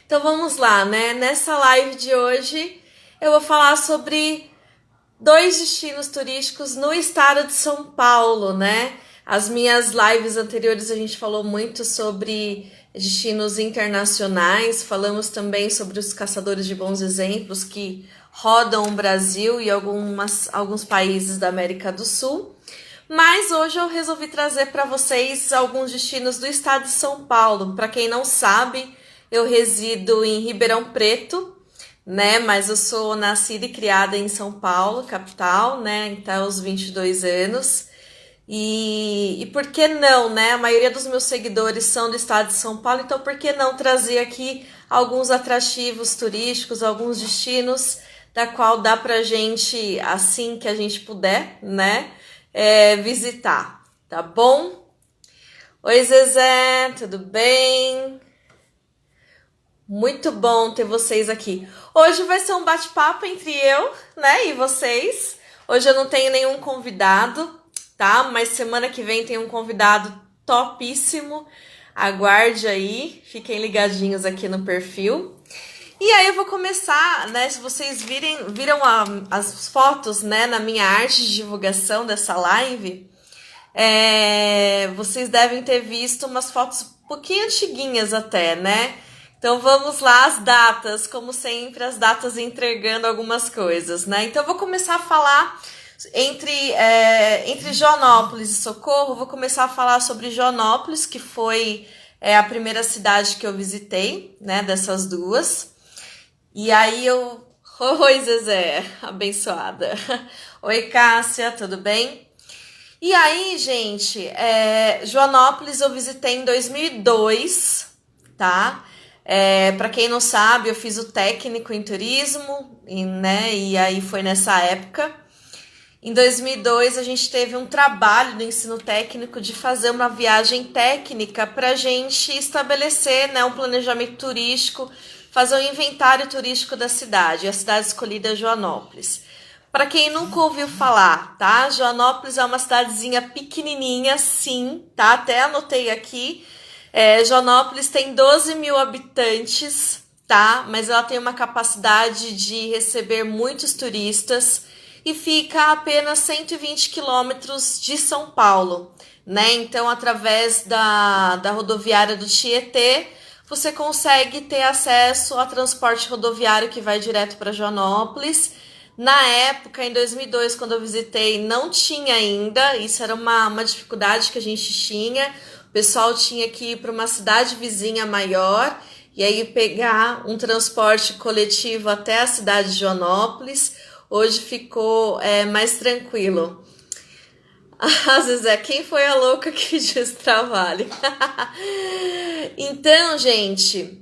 Então vamos lá, né? Nessa live de hoje eu vou falar sobre dois destinos turísticos no estado de São Paulo, né? As minhas lives anteriores a gente falou muito sobre destinos internacionais, falamos também sobre os caçadores de bons exemplos que rodam o Brasil e alguns países da América do Sul. Mas hoje eu resolvi trazer para vocês alguns destinos do estado de São Paulo. Para quem não sabe, eu resido em Ribeirão Preto, né? Mas eu sou nascida e criada em São Paulo, capital, né? Até os 22 anos. E por que não, né? A maioria dos meus seguidores são do estado de São Paulo, então por que não trazer aqui alguns atrativos turísticos, alguns destinos da qual dá pra gente, assim que a gente puder, né? Visitar, tá bom? Oi, Zezé, tudo bem? Muito bom ter vocês aqui. Hoje vai ser um bate-papo entre eu, né, e vocês. Hoje eu não tenho nenhum convidado, tá? Mas semana que vem tem um convidado topíssimo. Aguarde aí, fiquem ligadinhos aqui no perfil. E aí eu vou começar, né, se vocês viram as fotos, né, na minha arte de divulgação dessa live, vocês devem ter visto umas fotos um pouquinho antiguinhas até, né? Então vamos lá, as datas, como sempre, as datas entregando algumas coisas, né? Então eu vou começar a falar entre Joanópolis e Socorro, vou começar a falar sobre Joanópolis, que foi a primeira cidade que eu visitei, né, dessas duas. E aí eu... Oi, Zezé, abençoada. Oi, Cássia, tudo bem? E aí, gente, Joanópolis eu visitei em 2002, tá? Para quem não sabe, eu fiz o técnico em turismo, né? E aí foi nessa época. Em 2002, a gente teve um trabalho do ensino técnico de fazer uma viagem técnica para a gente estabelecer, né, um planejamento turístico, fazer um inventário turístico da cidade. A cidade escolhida é Joanópolis. Para quem nunca ouviu falar, tá? Joanópolis é uma cidadezinha pequenininha, sim, tá? Até anotei aqui. Joanópolis tem 12 mil habitantes, tá? Mas ela tem uma capacidade de receber muitos turistas e fica a apenas 120 quilômetros de São Paulo, né? Então, através da rodoviária do Tietê, você consegue ter acesso a transporte rodoviário que vai direto para Joanópolis. Na época, em 2002, quando eu visitei, não tinha ainda, isso era uma dificuldade que a gente tinha. O pessoal tinha que ir para uma cidade vizinha maior e aí pegar um transporte coletivo até a cidade de Joanópolis. Hoje ficou mais tranquilo. Zezé, quem foi a louca que disse trabalho? Então, gente,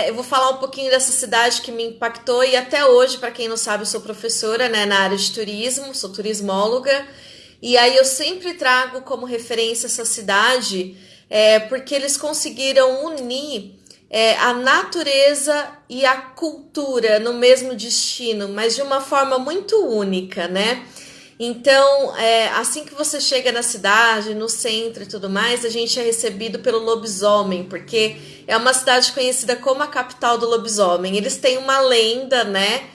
eu vou falar um pouquinho dessa cidade que me impactou e até hoje, para quem não sabe, eu sou professora, né, na área de turismo, sou turismóloga, e aí eu sempre trago como referência essa cidade, porque eles conseguiram unir a natureza e a cultura no mesmo destino, mas de uma forma muito única, né? Então, assim que você chega na cidade, no centro e tudo mais, a gente é recebido pelo lobisomem, porque é uma cidade conhecida como a capital do lobisomem. Eles têm uma lenda, né,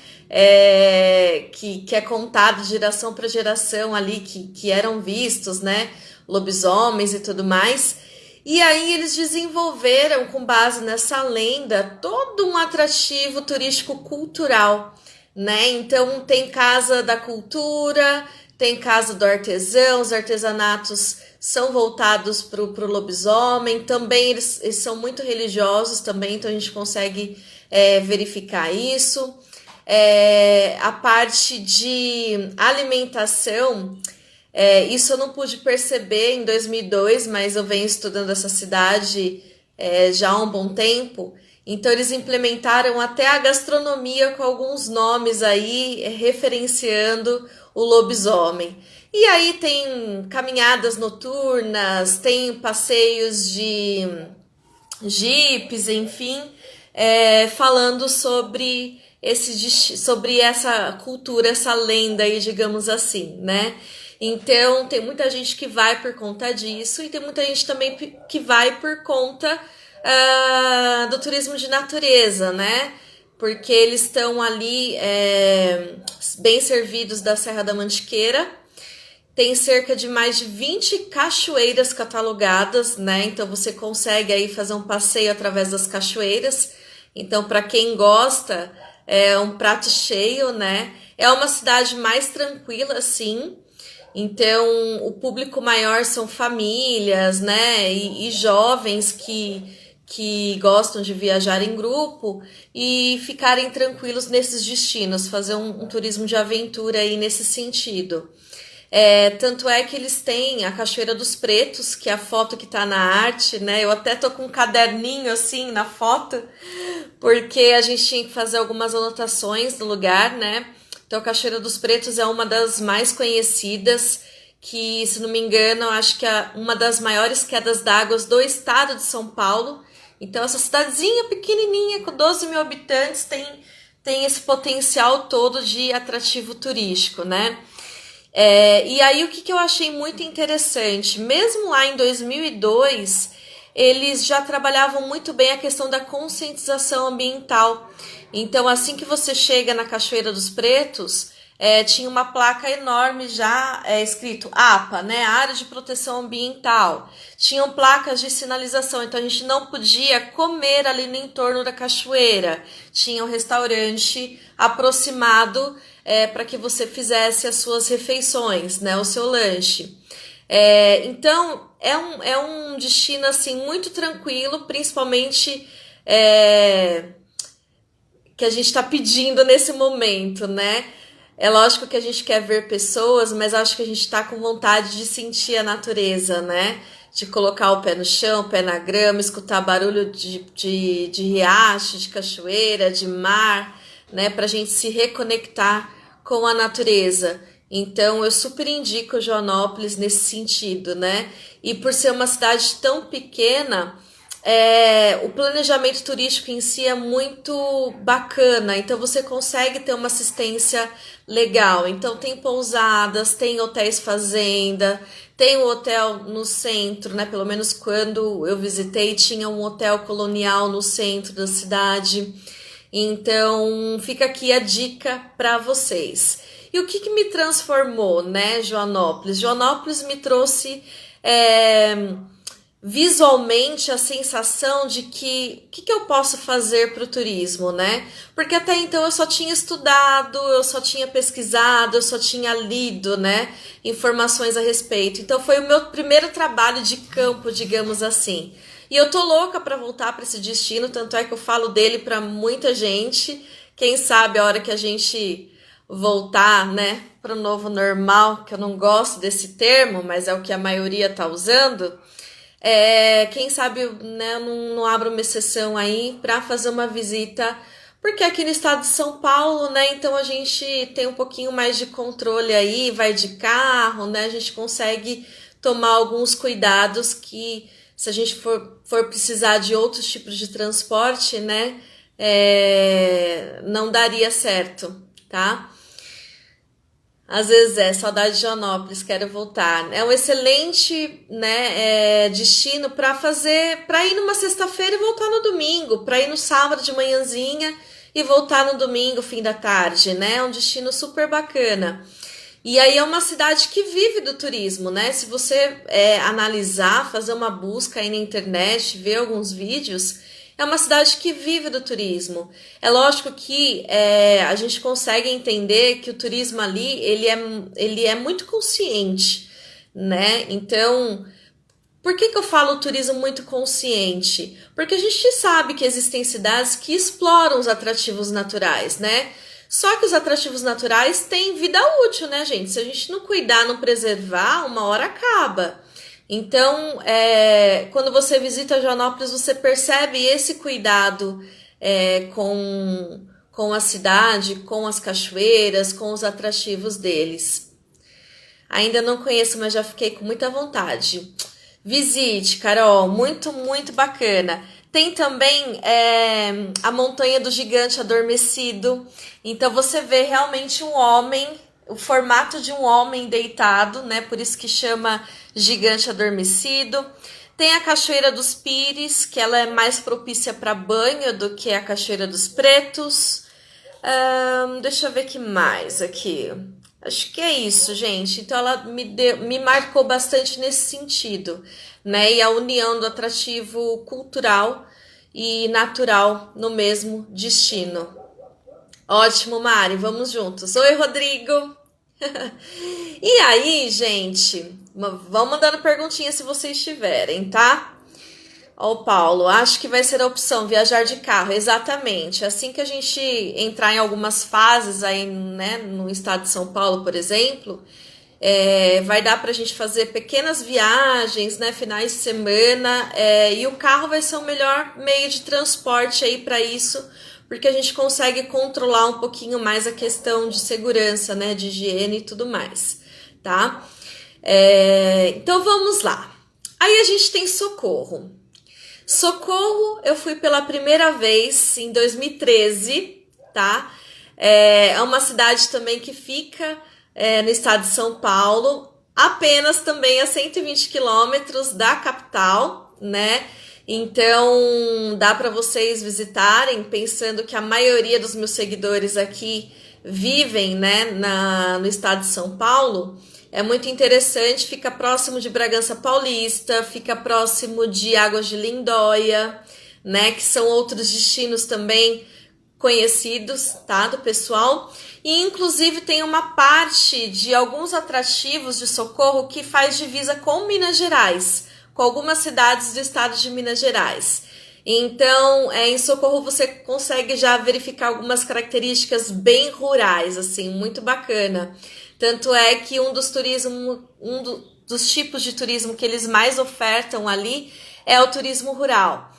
que é contada de geração para geração ali, que eram vistos, né, lobisomens e tudo mais. E aí eles desenvolveram, com base nessa lenda, todo um atrativo turístico-cultural, né? Então tem Casa da Cultura, tem Casa do Artesão, os artesanatos são voltados para o lobisomem, também eles são muito religiosos também, então a gente consegue verificar isso. A parte de alimentação, isso eu não pude perceber em 2002, mas eu venho estudando essa cidade já há um bom tempo. Então eles implementaram até a gastronomia com alguns nomes aí, referenciando o lobisomem. E aí tem caminhadas noturnas, tem passeios de jipes, enfim, falando sobre sobre essa cultura, essa lenda aí, digamos assim, né? Então tem muita gente que vai por conta disso e tem muita gente também que vai por conta do turismo de natureza, né? Porque eles estão ali bem servidos da Serra da Mantiqueira. Tem cerca de mais de 20 cachoeiras catalogadas, né? Então você consegue aí fazer um passeio através das cachoeiras. Então, para quem gosta, é um prato cheio, né? É uma cidade mais tranquila, assim. Então, o público maior são famílias, né? E jovens que gostam de viajar em grupo e ficarem tranquilos nesses destinos, fazer um turismo de aventura aí nesse sentido. Tanto é que eles têm a Cachoeira dos Pretos, que é a foto que tá na arte, né? Eu até tô com um caderninho assim na foto, porque a gente tinha que fazer algumas anotações do lugar, né? Então a Cachoeira dos Pretos é uma das mais conhecidas, que, se não me engano, eu acho que é uma das maiores quedas d'água do estado de São Paulo. Então essa cidadezinha pequenininha, com 12 mil habitantes, tem esse potencial todo de atrativo turístico, né? E aí o que eu achei muito interessante, mesmo lá em 2002, eles já trabalhavam muito bem a questão da conscientização ambiental. Então, assim que você chega na Cachoeira dos Pretos, tinha uma placa enorme já escrito APA, né, Área de Proteção Ambiental. Tinham placas de sinalização, então a gente não podia comer ali no entorno da cachoeira. Tinha um restaurante aproximado para que você fizesse as suas refeições, né, o seu lanche. Então, é um destino assim, muito tranquilo, principalmente que a gente está pedindo nesse momento, né? É lógico que a gente quer ver pessoas, mas acho que a gente está com vontade de sentir a natureza, né? De colocar o pé no chão, o pé na grama, escutar barulho de riacho, de cachoeira, de mar, né? Para a gente se reconectar com a natureza. Então, eu super indico Joanópolis nesse sentido, né? E por ser uma cidade tão pequena, o planejamento turístico em si é muito bacana, então você consegue ter uma assistência legal. Então tem pousadas, tem hotéis fazenda, tem um hotel no centro, né? Pelo menos quando eu visitei tinha um hotel colonial no centro da cidade. Então fica aqui a dica para vocês. E o que me transformou, né, Joanópolis? Joanópolis me trouxe visualmente a sensação de que o que eu posso fazer para o turismo, né? Porque até então eu só tinha estudado, eu só tinha pesquisado, eu só tinha lido, né, informações a respeito. Então foi o meu primeiro trabalho de campo, digamos assim. E eu tô louca para voltar para esse destino, tanto é que eu falo dele para muita gente. Quem sabe a hora que a gente voltar, né, para o novo normal, que eu não gosto desse termo, mas é o que a maioria tá usando. Quem sabe, né, não abro uma exceção aí para fazer uma visita, porque aqui no estado de São Paulo, né, então a gente tem um pouquinho mais de controle aí, vai de carro, né, a gente consegue tomar alguns cuidados que, se a gente for precisar de outros tipos de transporte, né, não daria certo, tá? Às vezes saudade de Joanópolis, quero voltar. É um excelente, né, destino para ir numa sexta-feira e voltar no domingo, para ir no sábado de manhãzinha e voltar no domingo, fim da tarde, né? É um destino super bacana. E aí é uma cidade que vive do turismo, né? Se você analisar, fazer uma busca aí na internet, ver alguns vídeos, é uma cidade que vive do turismo. É lógico que a gente consegue entender que o turismo ali ele é muito consciente, né? Então, por que eu falo turismo muito consciente? Porque a gente sabe que existem cidades que exploram os atrativos naturais, né? Só que os atrativos naturais têm vida útil, né, gente? Se a gente não cuidar, não preservar, uma hora acaba. Então, quando você visita Joanópolis, você percebe esse cuidado com a cidade, com as cachoeiras, com os atrativos deles. Ainda não conheço, mas já fiquei com muita vontade. Visite, Carol, muito, muito bacana. Tem também a Montanha do Gigante Adormecido. Então você vê realmente um homem, o formato de um homem deitado, né? Por isso que chama Gigante Adormecido. Tem a Cachoeira dos Pires, que ela é mais propícia para banho do que a Cachoeira dos Pretos. Deixa eu ver o que mais aqui. Acho que é isso, gente. Então ela me marcou bastante nesse sentido, né? E a união do atrativo cultural e natural no mesmo destino. Ótimo, Mari, vamos juntos. Oi, Rodrigo. E aí, gente, vão mandando perguntinhas se vocês tiverem, tá? Ó, o Paulo, acho que vai ser a opção viajar de carro, exatamente. Assim que a gente entrar em algumas fases aí, né, no estado de São Paulo, por exemplo, vai dar pra gente fazer pequenas viagens, né, finais de semana, e o carro vai ser o melhor meio de transporte aí para isso, porque a gente consegue controlar um pouquinho mais a questão de segurança, né, de higiene e tudo mais, tá? Então vamos lá. Aí a gente tem Socorro. Socorro, eu fui pela primeira vez em 2013, tá? É uma cidade também que fica no estado de São Paulo, apenas também a 120 quilômetros da capital, né? Então, dá para vocês visitarem, pensando que a maioria dos meus seguidores aqui vivem, né, no estado de São Paulo. É muito interessante, fica próximo de Bragança Paulista, fica próximo de Águas de Lindóia, né, que são outros destinos também conhecidos, tá, do pessoal. E inclusive tem uma parte de alguns atrativos de Socorro que faz divisa com Minas Gerais, com algumas cidades do estado de Minas Gerais. Então, em Socorro você consegue já verificar algumas características bem rurais, assim, muito bacana. Tanto é que um dos tipos de turismo que eles mais ofertam ali é o turismo rural.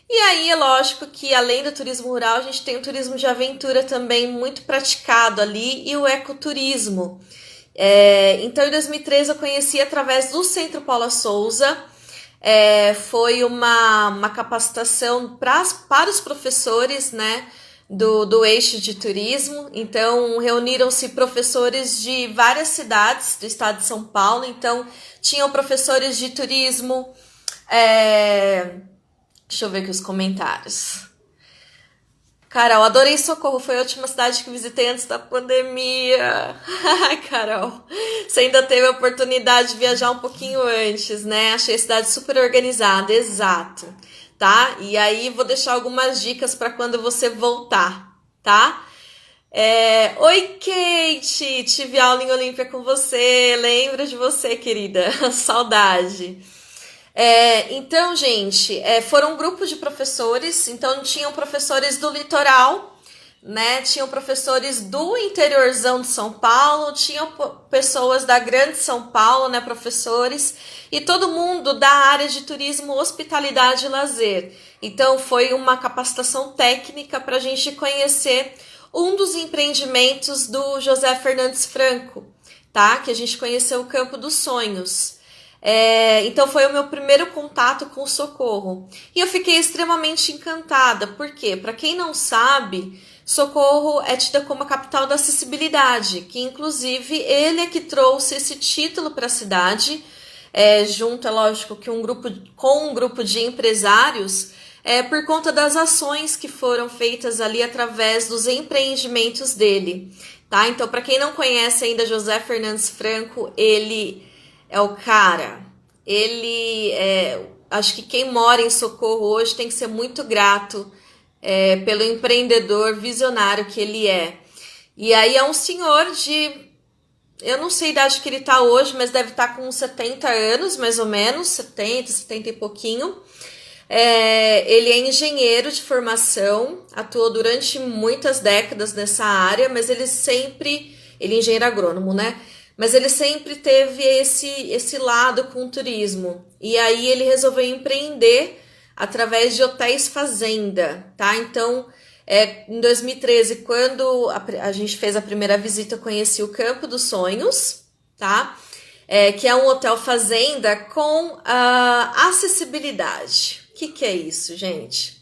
E aí é lógico que além do turismo rural, a gente tem o turismo de aventura também muito praticado ali e o ecoturismo. Então em 2013 eu conheci através do Centro Paula Souza. Foi uma capacitação para os professores, né, do eixo de turismo. Então reuniram-se professores de várias cidades do estado de São Paulo. Então tinham professores de turismo, deixa eu ver aqui os comentários. Carol, adorei Socorro, foi a última cidade que visitei antes da pandemia. Ai, Carol, você ainda teve a oportunidade de viajar um pouquinho antes, né? Achei a cidade super organizada, exato, tá? E aí vou deixar algumas dicas para quando você voltar, tá? Oi, Kate, tive aula em Olímpia com você, lembro de você, querida, saudade. Então, gente, foram um grupo de professores. Então tinham professores do litoral, né? Tinham professores do interiorzão de São Paulo, tinham pessoas da grande São Paulo, né? Professores, e todo mundo da área de turismo, hospitalidade e lazer. Então foi uma capacitação técnica para a gente conhecer um dos empreendimentos do José Fernandes Franco, tá? Que a gente conheceu o Campo dos Sonhos. Então foi o meu primeiro contato com o Socorro. E eu fiquei extremamente encantada. Por quê? Para quem não sabe, Socorro é tida como a capital da acessibilidade, que inclusive ele é que trouxe esse título para a cidade, junto, é lógico, que um grupo de empresários, por conta das ações que foram feitas ali através dos empreendimentos dele. Tá? Então, para quem não conhece ainda José Fernandes Franco, ele é o cara. Acho que quem mora em Socorro hoje tem que ser muito grato pelo empreendedor visionário que ele é. E aí é um senhor eu não sei a idade que ele está hoje, mas deve estar com uns 70 anos, mais ou menos, 70 e pouquinho. Ele é engenheiro de formação, atuou durante muitas décadas nessa área, mas ele é engenheiro agrônomo, né? Mas ele sempre teve esse lado com o turismo. E aí ele resolveu empreender através de hotéis fazenda, tá? Então, em 2013, quando a gente fez a primeira visita, eu conheci o Campo dos Sonhos, tá? Que é um hotel fazenda com acessibilidade. O que é isso, gente?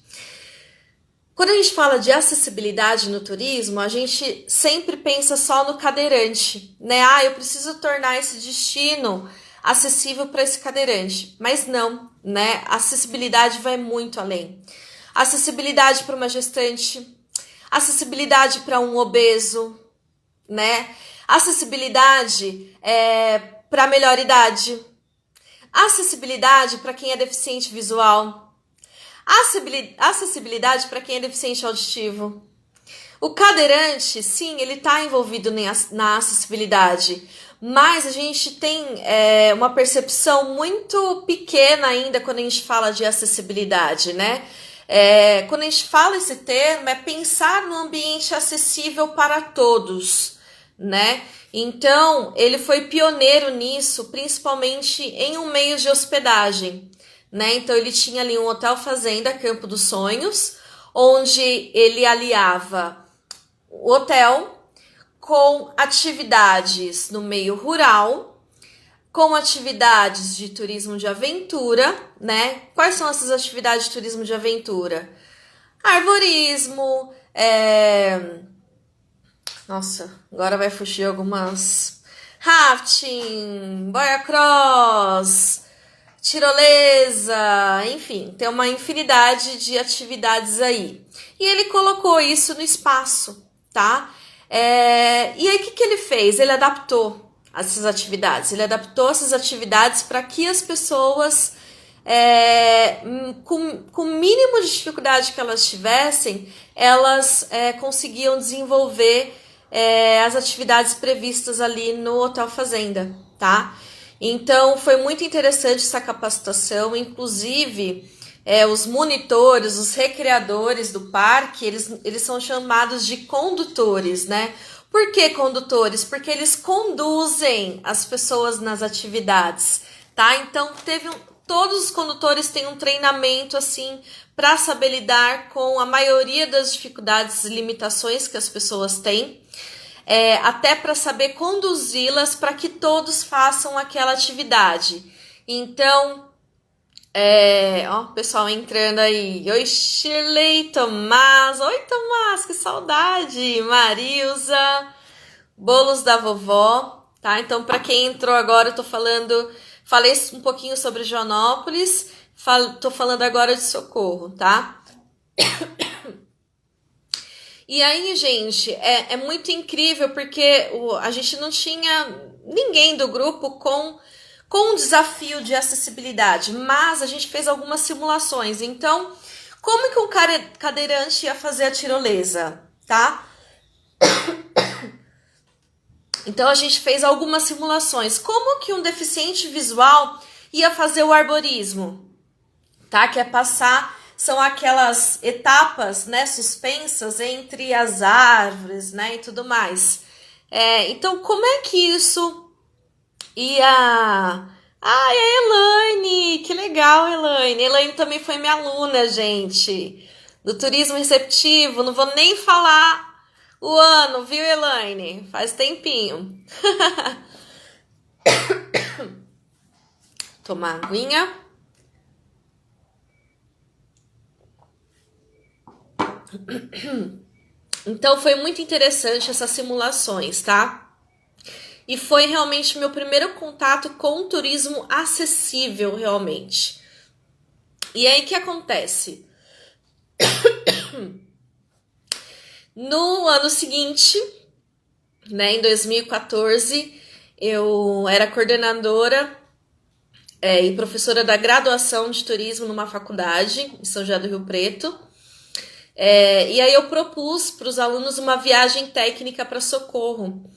Quando a gente fala de acessibilidade no turismo, a gente sempre pensa só no cadeirante, né? Eu preciso tornar esse destino acessível para esse cadeirante. Mas não, né? A acessibilidade vai muito além. Acessibilidade para uma gestante, acessibilidade para um obeso, né? Acessibilidade para melhor idade, acessibilidade para quem é deficiente visual, acessibilidade para quem é deficiente auditivo. O cadeirante, sim, ele está envolvido na acessibilidade, mas a gente tem uma percepção muito pequena ainda quando a gente fala de acessibilidade, né? Quando a gente fala esse termo, é pensar no ambiente acessível para todos, né? Então, ele foi pioneiro nisso, principalmente em um meio de hospedagem, né? Então, ele tinha ali um hotel fazenda, Campo dos Sonhos, onde ele aliava o hotel com atividades no meio rural, com atividades de turismo de aventura, né? Quais são essas atividades de turismo de aventura? Arborismo, nossa, agora vai fugir algumas. Rafting, boia cross, tirolesa, enfim, tem uma infinidade de atividades aí. E ele colocou isso no espaço, tá? E aí, o que ele fez? Ele adaptou essas atividades. Ele adaptou essas atividades para que as pessoas, com o mínimo de dificuldade que elas tivessem, elas conseguiam desenvolver as atividades previstas ali no Hotel Fazenda, tá? Então, foi muito interessante essa capacitação, inclusive os monitores, os recreadores do parque, eles são chamados de condutores, né? Por que condutores? Porque eles conduzem as pessoas nas atividades, tá? Então, todos os condutores têm um treinamento, assim, para saber lidar com a maioria das dificuldades e limitações que as pessoas têm, até para saber conduzi-las para que todos façam aquela atividade. Então, ó, o pessoal entrando aí. Oi, Shirley, Tomás. Oi, Tomás, que saudade. Marilza, bolos da vovó, tá? Então, para quem entrou agora, eu falei um pouquinho sobre Joanópolis, tô falando agora de Socorro, tá? E aí, gente, é muito incrível porque a gente não tinha ninguém do grupo com um desafio de acessibilidade, mas a gente fez algumas simulações. Então, como que um cadeirante ia fazer a tirolesa, tá? Então, a gente fez algumas simulações. Como que um deficiente visual ia fazer o arborismo, tá? Que é são aquelas etapas, né, suspensas entre as árvores, né, e tudo mais. Então, como é que isso ia... Ai, a Elaine! Que legal, Elaine! Elaine também foi minha aluna, gente, do turismo receptivo. Não vou nem falar o ano, viu, Elaine? Faz tempinho. Tomar aguinha. Então, foi muito interessante essas simulações, tá? E foi realmente meu primeiro contato com o turismo acessível, realmente. E aí, o que acontece? No ano seguinte, né, em 2014, eu era coordenadora e professora da graduação de turismo numa faculdade em São José do Rio Preto. E aí eu propus para os alunos uma viagem técnica para Socorro,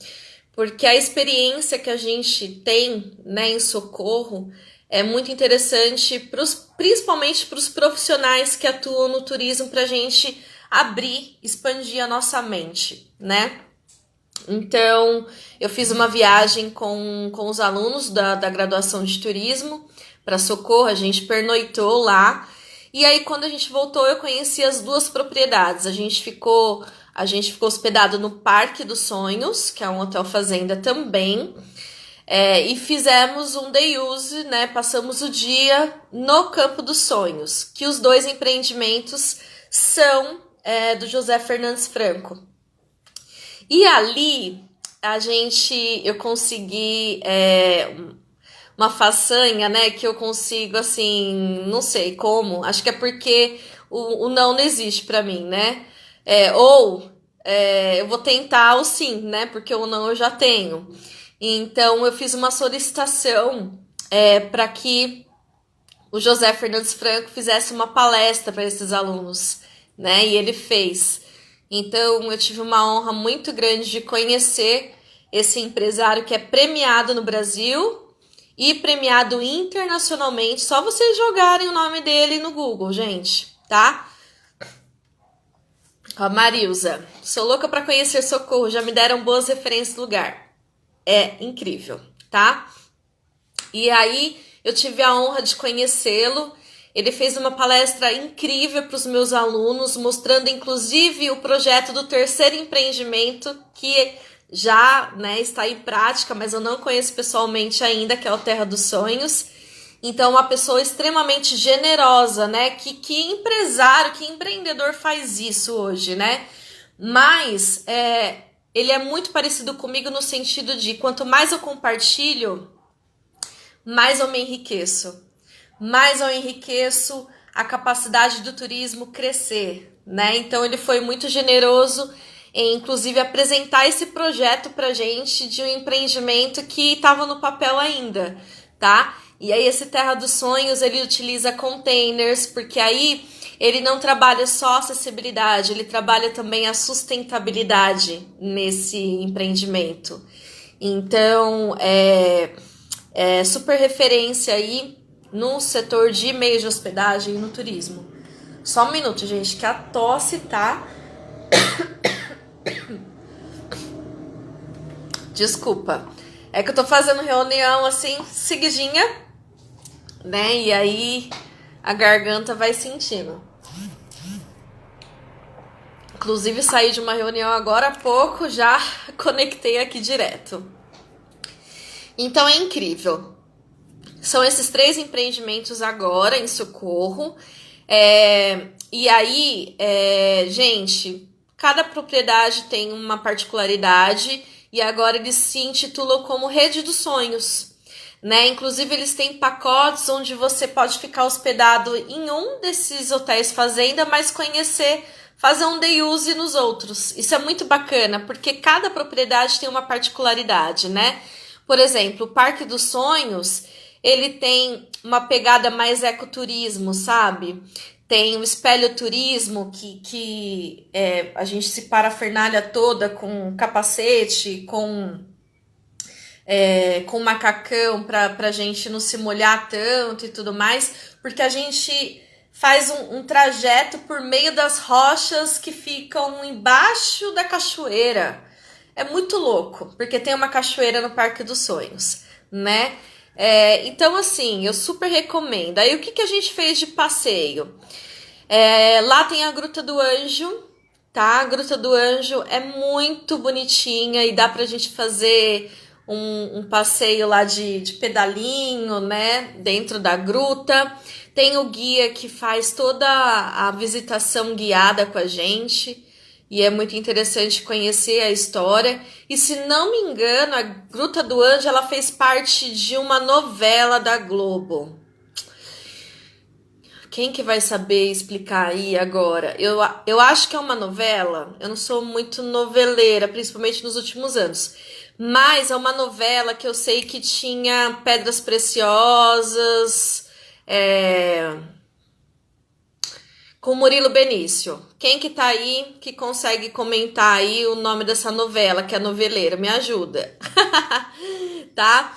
porque a experiência que a gente tem, né, em Socorro é muito interessante, principalmente para os profissionais que atuam no turismo, para a gente abrir, expandir a nossa mente, né? Então, eu fiz uma viagem com os alunos da graduação de turismo para Socorro, a gente pernoitou lá. E aí, quando a gente voltou, eu conheci as duas propriedades. A gente ficou hospedado no Parque dos Sonhos, que é um hotel fazenda também. E fizemos um day use, né? Passamos o dia no Campo dos Sonhos, que os dois empreendimentos são do José Fernandes Franco. E ali, eu consegui uma façanha, né? Que eu consigo, assim, não sei como. Acho que é porque o não existe pra mim, né? Eu vou tentar o sim, né? Porque o não eu já tenho. Então, eu fiz uma solicitação para que o José Fernandes Franco fizesse uma palestra para esses alunos, né? E ele fez. Então, eu tive uma honra muito grande de conhecer esse empresário que é premiado no Brasil e premiado internacionalmente. Só vocês jogarem o nome dele no Google, gente, tá? Ó, Marilza, sou louca para conhecer Socorro, já me deram boas referências do lugar. É incrível, tá? E aí eu tive a honra de conhecê-lo. Ele fez uma palestra incrível para os meus alunos, mostrando inclusive o projeto do terceiro empreendimento que já, né, está em prática, mas eu não conheço pessoalmente ainda, que é o Terra dos Sonhos. Então, uma pessoa extremamente generosa, né? Que empresário, que empreendedor faz isso hoje, né? Mas ele é muito parecido comigo no sentido de quanto mais eu compartilho, mais eu me enriqueço. Mais eu enriqueço a capacidade do turismo crescer, né? Então ele foi muito generoso em, inclusive, apresentar esse projeto pra gente de um empreendimento que estava no papel ainda, tá? E aí esse Terra dos Sonhos, ele utiliza containers, porque aí ele não trabalha só a acessibilidade, ele trabalha também a sustentabilidade nesse empreendimento. Então, é super referência aí no setor de meios de hospedagem e no turismo. Só um minuto, gente, que a tosse tá... Desculpa. É que eu tô fazendo reunião assim, seguidinha, né? E aí a garganta vai sentindo. Inclusive saí de uma reunião agora há pouco, já conectei aqui direto. Então é incrível. São esses 3 empreendimentos agora em Socorro. E aí, gente, cada propriedade tem uma particularidade e agora eles se intitulam como Rede dos Sonhos, né? Inclusive eles têm pacotes onde você pode ficar hospedado em um desses hotéis fazenda, mas fazer um day use nos outros. Isso é muito bacana, porque cada propriedade tem uma particularidade, né? Por exemplo, o Parque dos Sonhos, ele tem uma pegada mais ecoturismo, sabe? Tem o espelho turismo, que a gente se parafernália toda com capacete, com macacão pra gente não se molhar tanto e tudo mais, porque a gente faz um trajeto por meio das rochas que ficam embaixo da cachoeira. É muito louco, porque tem uma cachoeira no Parque dos Sonhos, né? Então, assim, eu super recomendo. Aí, o que a gente fez de passeio? Lá tem a Gruta do Anjo, tá? A Gruta do Anjo é muito bonitinha e dá pra gente fazer um passeio lá de pedalinho, né? Dentro da gruta. Tem o guia que faz toda a visitação guiada com a gente. E é muito interessante conhecer a história. E se não me engano, a Gruta do Anjo, ela fez parte de uma novela da Globo. Quem que vai saber explicar aí agora? Eu acho que é uma novela. Eu não sou muito noveleira, principalmente nos últimos anos. Mas é uma novela que eu sei que tinha pedras preciosas, com Murilo Benício. Quem que tá aí que consegue comentar aí o nome dessa novela, que é noveleira? Me ajuda. Tá?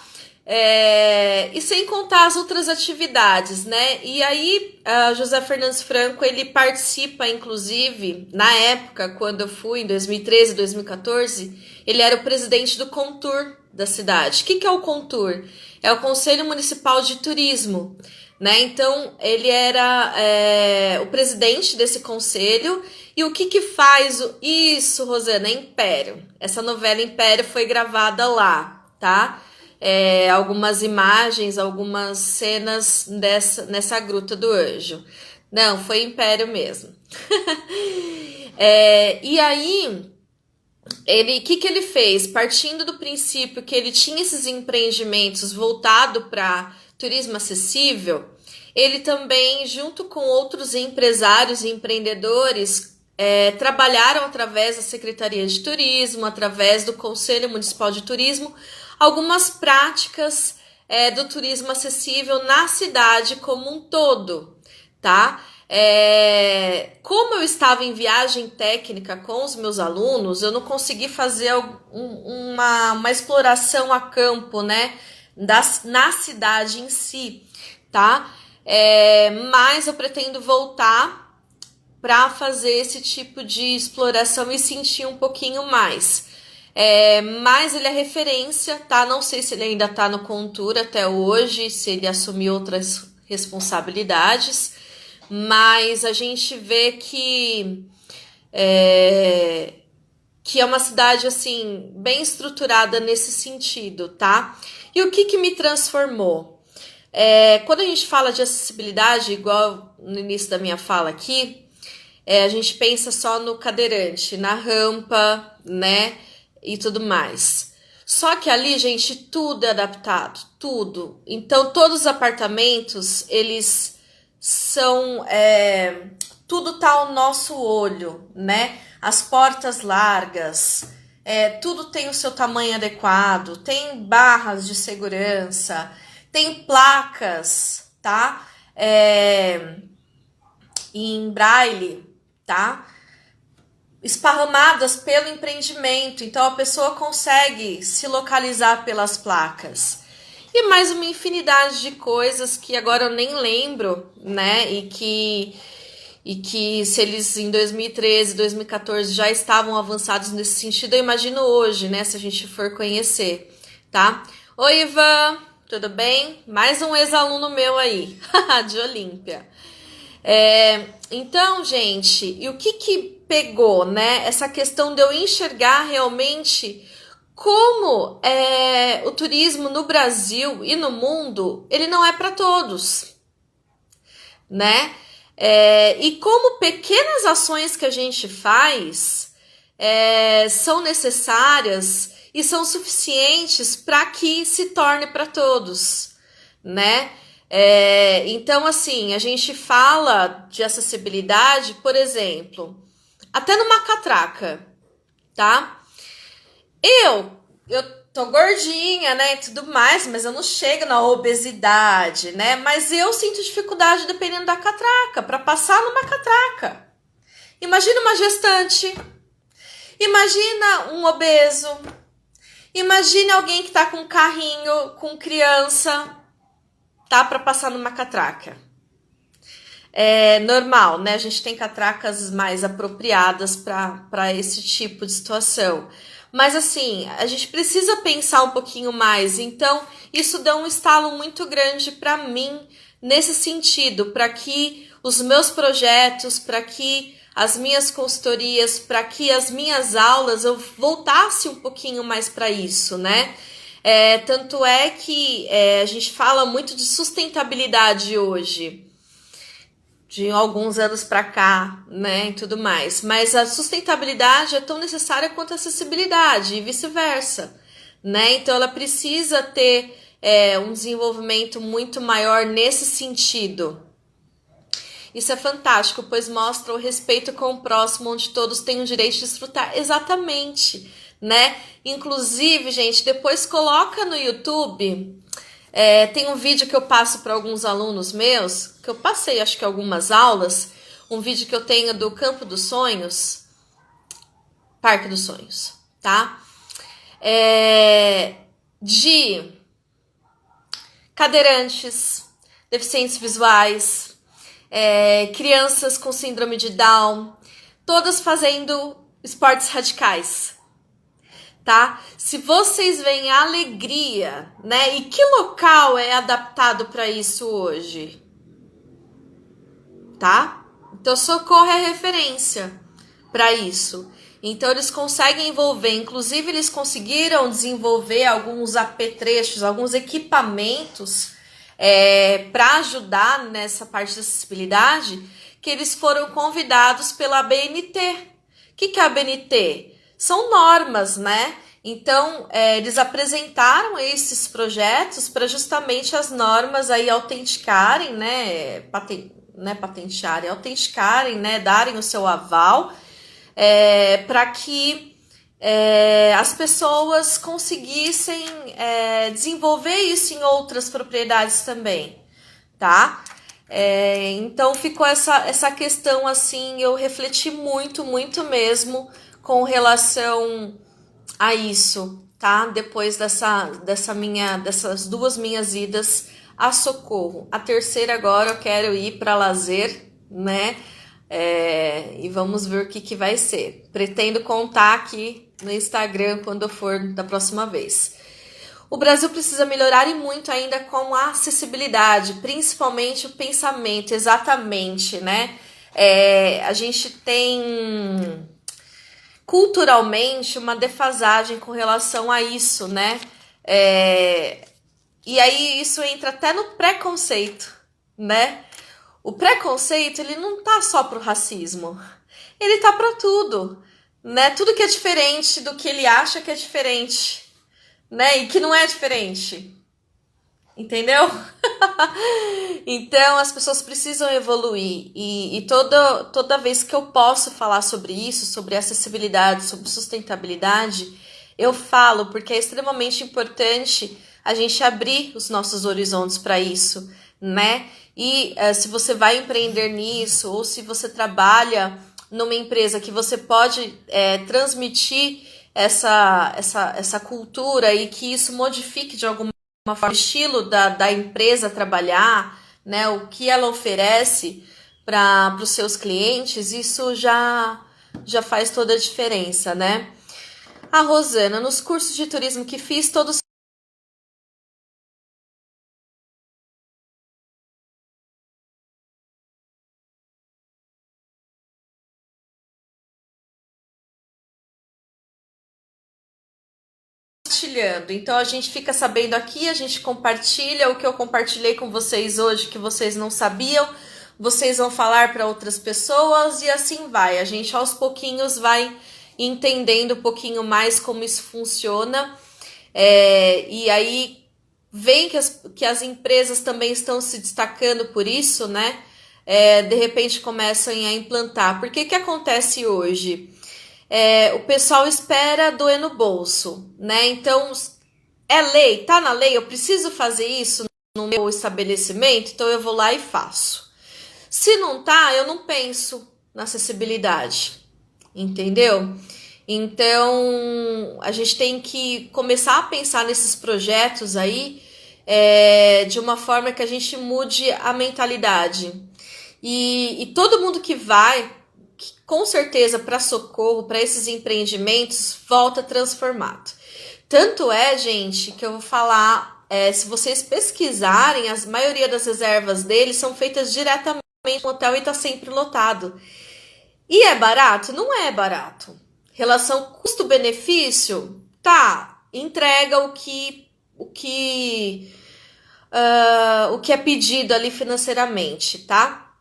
E sem contar as outras atividades, né? E aí, José Fernandes Franco, ele participa, inclusive, na época, quando eu fui, em 2013, 2014, ele era o presidente do Contur da cidade. O que é o Contur? É o Conselho Municipal de Turismo, né? Então, ele era o presidente desse conselho. E o que faz isso, Rosana? Império. Essa novela Império foi gravada lá, tá? Algumas imagens, algumas cenas nessa Gruta do Anjo. Não, foi Império mesmo. E aí, que ele fez? Partindo do princípio que ele tinha esses empreendimentos voltado para turismo acessível, ele também, junto com outros empresários e empreendedores, trabalharam através da Secretaria de Turismo, através do Conselho Municipal de Turismo, algumas práticas do turismo acessível na cidade como um todo, tá? Como eu estava em viagem técnica com os meus alunos, eu não consegui fazer uma exploração a campo, né, na cidade em si, tá? Mas eu pretendo voltar para fazer esse tipo de exploração e sentir um pouquinho mais. Mas ele é referência, tá? Não sei se ele ainda tá no Contura até hoje, se ele assumiu outras responsabilidades, mas a gente vê que é uma cidade, assim, bem estruturada nesse sentido, tá? E o que me transformou? Quando a gente fala de acessibilidade, igual no início da minha fala aqui, a gente pensa só no cadeirante, na rampa, né, e tudo mais. Só que ali, gente, tudo é adaptado, tudo. Então, todos os apartamentos, eles são... tudo tá ao nosso olho, né? As portas largas, tudo tem o seu tamanho adequado, tem barras de segurança, tem placas, tá? Em braille, tá? Esparramadas pelo empreendimento, então a pessoa consegue se localizar pelas placas. E mais uma infinidade de coisas que agora eu nem lembro, né? E que se eles em 2013, 2014 já estavam avançados nesse sentido, eu imagino hoje, né? Se a gente for conhecer, tá? Oi, Ivan, tudo bem? Mais um ex-aluno meu aí, de Olímpia. Então, gente, e o que pegou, né? Essa questão de eu enxergar realmente como o turismo no Brasil e no mundo, ele não é para todos, né? E como pequenas ações que a gente faz são necessárias e são suficientes para que se torne para todos, né? Então, assim, a gente fala de acessibilidade, por exemplo, até numa catraca, tá? Eu tô gordinha, né, e tudo mais, mas eu não chego na obesidade, né? Mas eu sinto dificuldade dependendo da catraca, para passar numa catraca. Imagina uma gestante, imagina um obeso, imagina alguém que tá com carrinho, com criança, tá, para passar numa catraca. Normal, né? A gente tem catracas mais apropriadas para esse tipo de situação. Mas assim, a gente precisa pensar um pouquinho mais. Então, isso dá um estalo muito grande para mim nesse sentido, para que os meus projetos, para que as minhas consultorias, para que as minhas aulas eu voltasse um pouquinho mais para isso, né? Tanto é que a gente fala muito de sustentabilidade hoje, de alguns anos para cá, né, e tudo mais. Mas a sustentabilidade é tão necessária quanto a acessibilidade e vice-versa, né? Então ela precisa ter um desenvolvimento muito maior nesse sentido. Isso é fantástico, pois mostra o respeito com o próximo, onde todos têm o direito de desfrutar. Exatamente, né? Inclusive, gente, depois coloca no YouTube... tem um vídeo que eu passo para alguns alunos meus, que eu passei acho que algumas aulas, um vídeo que eu tenho do Campo dos Sonhos, Parque dos Sonhos, tá? De cadeirantes, deficientes visuais, crianças com síndrome de Down, todas fazendo esportes radicais. Tá? Se vocês veem a alegria, né? E que local é adaptado para isso hoje? Tá? Então, Socorro é referência para isso. Então, eles conseguem envolver, inclusive, eles conseguiram desenvolver alguns apetrechos, alguns equipamentos para ajudar nessa parte da acessibilidade, que eles foram convidados pela ABNT. O que é a ABNT? são normas, né? Então, eles apresentaram esses projetos para justamente as normas aí autenticarem, né? Patentearem, autenticarem, né? Darem o seu aval, para que as pessoas conseguissem desenvolver isso em outras propriedades também, tá? Então ficou essa questão assim, eu refleti muito, muito mesmo com relação a isso, tá? Depois dessas duas minhas idas a Socorro. A terceira agora eu quero ir para Lazer, né? E vamos ver o que vai ser. Pretendo contar aqui no Instagram quando eu for da próxima vez. O Brasil precisa melhorar e muito ainda com a acessibilidade, principalmente o pensamento, exatamente, né? A gente tem culturalmente uma defasagem com relação a isso, né? E aí isso entra até no preconceito, né? O preconceito, ele não tá só pro racismo, ele tá para tudo, né? Tudo que é diferente do que ele acha que é diferente, né? E que não é diferente, entendeu? Então as pessoas precisam evoluir e toda vez que eu posso falar sobre isso, sobre acessibilidade, sobre sustentabilidade, eu falo porque é extremamente importante a gente abrir os nossos horizontes para isso, né? E se você vai empreender nisso ou se você trabalha numa empresa que você pode transmitir essa cultura e que isso modifique de alguma forma o estilo da empresa trabalhar, né, o que ela oferece para os seus clientes, isso já faz toda a diferença, né? A Rosana, nos cursos de turismo que fiz, todos compartilhando. Então a gente fica sabendo aqui, a gente compartilha o que eu compartilhei com vocês hoje, que vocês não sabiam, vocês vão falar para outras pessoas e assim vai. A gente aos pouquinhos vai entendendo um pouquinho mais como isso funciona. E aí vem que as empresas também estão se destacando por isso, né? De repente começam a implantar. Porque que acontece hoje? O pessoal espera doer no bolso, né? Então, é lei, tá na lei, eu preciso fazer isso no meu estabelecimento, então eu vou lá e faço. Se não tá, eu não penso na acessibilidade, entendeu? Então, a gente tem que começar a pensar nesses projetos aí de uma forma que a gente mude a mentalidade. E todo mundo que vai, com certeza, para Socorro, para esses empreendimentos, volta transformado. Tanto gente, que eu vou falar, se vocês pesquisarem, a maioria das reservas deles são feitas diretamente no hotel e está sempre lotado. E é barato? Não é barato. Relação custo-benefício, tá, entrega o que é pedido ali financeiramente, tá?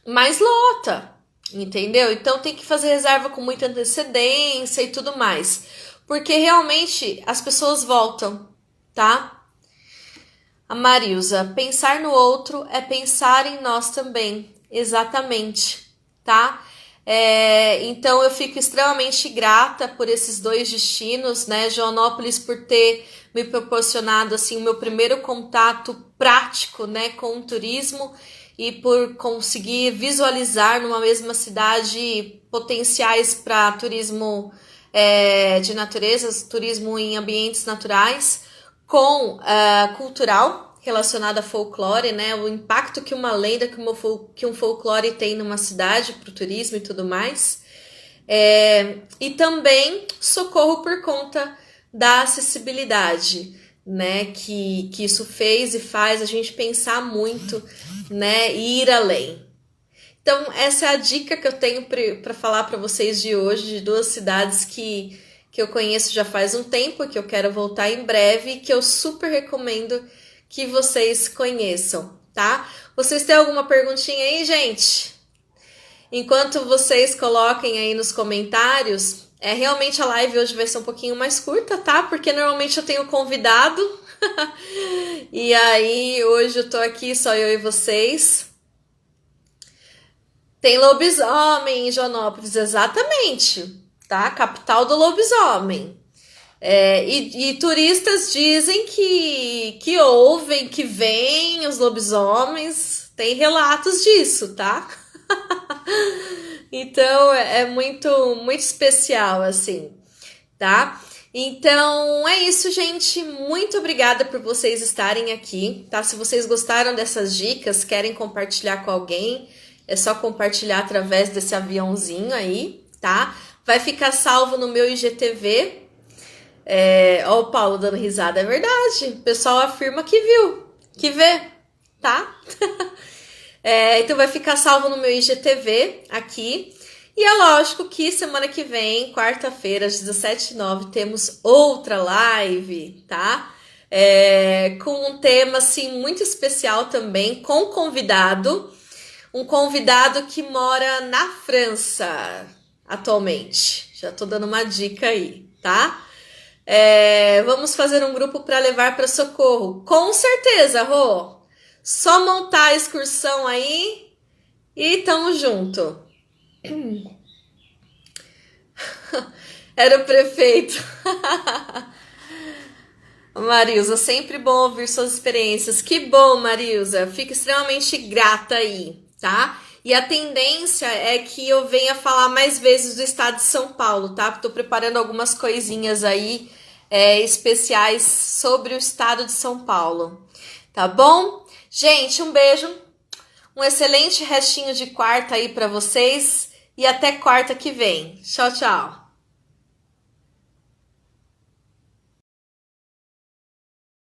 Mas lota, entendeu? Então tem que fazer reserva com muita antecedência e tudo mais. Porque realmente as pessoas voltam, tá? A Marilza, pensar no outro é pensar em nós também. Exatamente, tá? Então eu fico extremamente grata por esses dois destinos, né? Joanópolis por ter me proporcionado assim o meu primeiro contato prático, né, com o turismo e por conseguir visualizar numa mesma cidade potenciais para turismo de natureza, turismo em ambientes naturais, com cultural relacionado a folclore, né? O impacto que uma lenda, que um folclore tem numa cidade para o turismo e tudo mais. E também Socorro por conta da acessibilidade, né? Que isso fez e faz a gente pensar muito, né? E ir além. Então, essa é a dica que eu tenho para falar para vocês de hoje, de duas cidades que eu conheço já faz um tempo, que eu quero voltar em breve e que eu super recomendo que vocês conheçam, tá? Vocês têm alguma perguntinha aí, gente? Enquanto vocês coloquem aí nos comentários, Realmente a live hoje vai ser um pouquinho mais curta, tá? Porque normalmente eu tenho convidado. E aí, hoje eu tô aqui, só eu e vocês. Tem lobisomem em Joanópolis, exatamente, tá? Capital do lobisomem. E turistas dizem que ouvem, que veem os lobisomens. Tem relatos disso, tá? Então é muito, muito especial, assim, tá? Então é isso, gente. Muito obrigada por vocês estarem aqui, tá? Se vocês gostaram dessas dicas, querem compartilhar com alguém, é só compartilhar através desse aviãozinho aí, tá? Vai ficar salvo no meu IGTV. Ó, o Paulo dando risada, é verdade. O pessoal afirma que viu, que vê, tá? Então vai ficar salvo no meu IGTV aqui. E é lógico que semana que vem, quarta-feira, às 17h09, temos outra live, tá? Com um tema, assim, muito especial também, com convidado. Um convidado que mora na França, atualmente. Já tô dando uma dica aí, tá? Vamos fazer um grupo para levar para Socorro. Com certeza, Rô. Só montar a excursão aí e tamo junto. Era o prefeito. Marilza, sempre bom ouvir suas experiências. Que bom, Marilza. Fico extremamente grata aí, tá? E a tendência é que eu venha falar mais vezes do estado de São Paulo, tá? Tô preparando algumas coisinhas aí especiais sobre o estado de São Paulo, tá bom? Gente, um beijo, um excelente restinho de quarta aí pra vocês e até quarta que vem. Tchau, tchau.